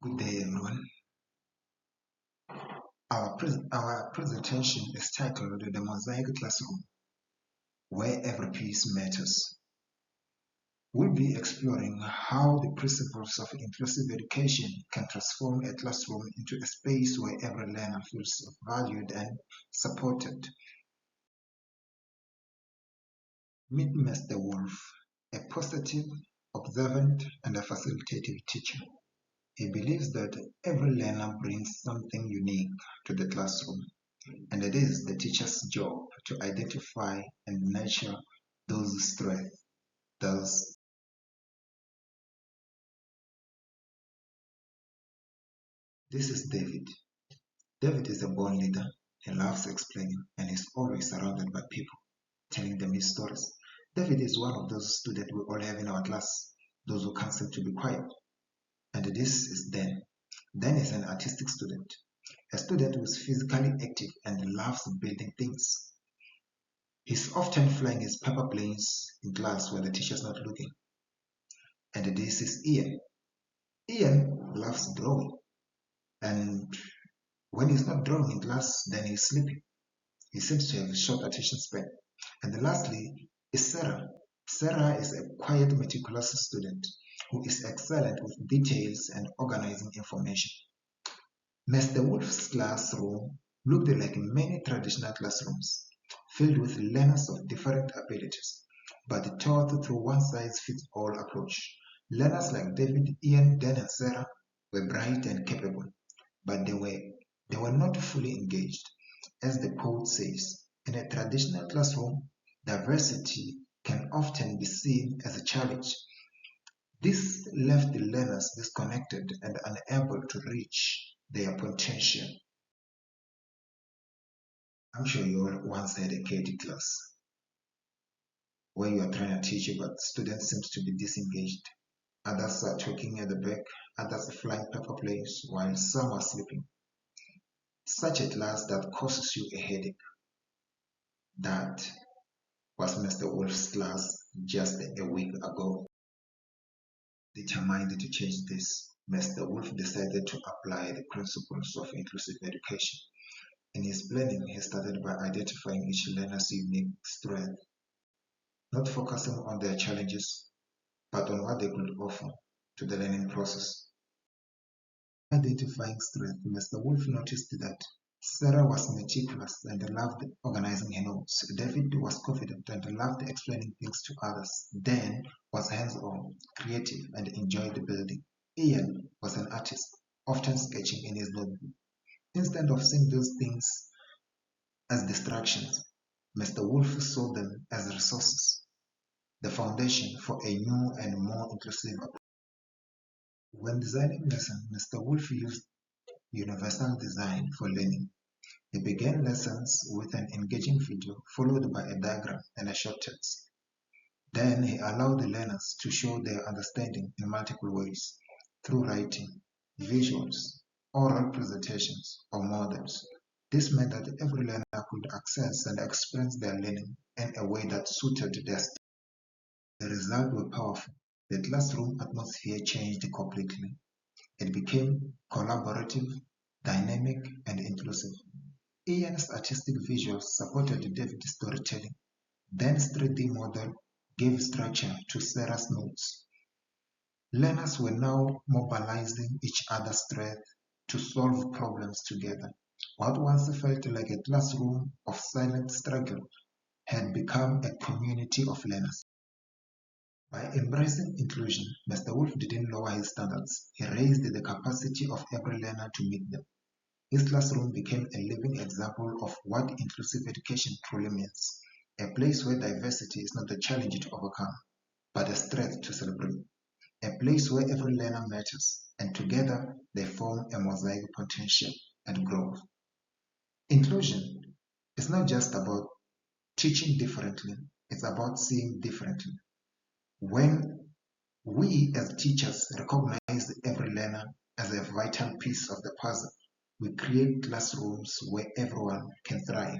Good day, everyone. Our presentation is titled The Mosaic Classroom, where every piece matters. We'll be exploring how the principles of inclusive education can transform a classroom into a space where every learner feels valued and supported. Meet Mr. Wolf, a positive, observant, and a facilitative teacher. He believes that every learner brings something unique to the classroom, and it is the teacher's job to identify and nurture those strengths. Thus, this is David. David is a born leader. He loves explaining and is always surrounded by people, telling them his stories. David is one of those students we all have in our class, those who can't seem to be quiet. And this is Dan. Dan is an artistic student, a student who is physically active and loves building things. He's often flying his paper planes in class when the teacher's not looking. And this is Ian. Ian loves drawing, and when he's not drawing in class, then he's sleeping. He seems to have a short attention span. And lastly is Sarah. Sarah is a quiet, meticulous student who is excellent with details and organizing information. Mr. Wolf's classroom looked like many traditional classrooms, filled with learners of different abilities, but taught through one-size-fits-all approach. Learners like David, Ian, Dan, and Sarah were bright and capable, but they were not fully engaged. As the quote says, in a traditional classroom, diversity can often be seen as a challenge. This left the learners disconnected and unable to reach their potential. I'm sure you all once had a KD class where you are trying to teach, but students seem to be disengaged. Others are talking at the back, others are flying paper planes, while some are sleeping. Such a class that causes you a headache. That was Mr. Wolf's class just a week ago. Determined to change this, Mr. Wolf decided to apply the principles of inclusive education. In his planning, he started by identifying each learner's unique strength, not focusing on their challenges, but on what they could offer to the learning process. Identifying strength, Mr. Wolf noticed that Sarah was meticulous and loved organizing her notes. David was confident and loved explaining things to others. Dan was hands-on, creative, and enjoyed building. Ian was an artist, often sketching in his notebook. Instead of seeing those things as distractions, Mr. Wolf saw them as resources, the foundation for a new and more inclusive approach. When designing lessons, Mr. Wolf used universal design for learning. He began lessons with an engaging video followed by a diagram and a short text. Then he allowed the learners to show their understanding in multiple ways, through writing, visuals, oral presentations, or models. This meant that every learner could access and experience their learning in a way that suited their style. The results were powerful. The classroom atmosphere changed completely. It became collaborative, dynamic, and inclusive. Ian's artistic visuals supported David's storytelling. Dan's 3D model gave structure to Sarah's notes. Learners were now mobilizing each other's strength to solve problems together. What once felt like a classroom of silent struggle had become a community of learners. By embracing inclusion, Mr. Wolf didn't lower his standards. He raised the capacity of every learner to meet them. His classroom became a living example of what inclusive education truly means, a place where diversity is not a challenge to overcome, but a strength to celebrate, a place where every learner matters, and together they form a mosaic of potential and growth. Inclusion is not just about teaching differently, it's about seeing differently. When we as teachers recognize every learner as a vital piece of the puzzle, we create classrooms where everyone can thrive.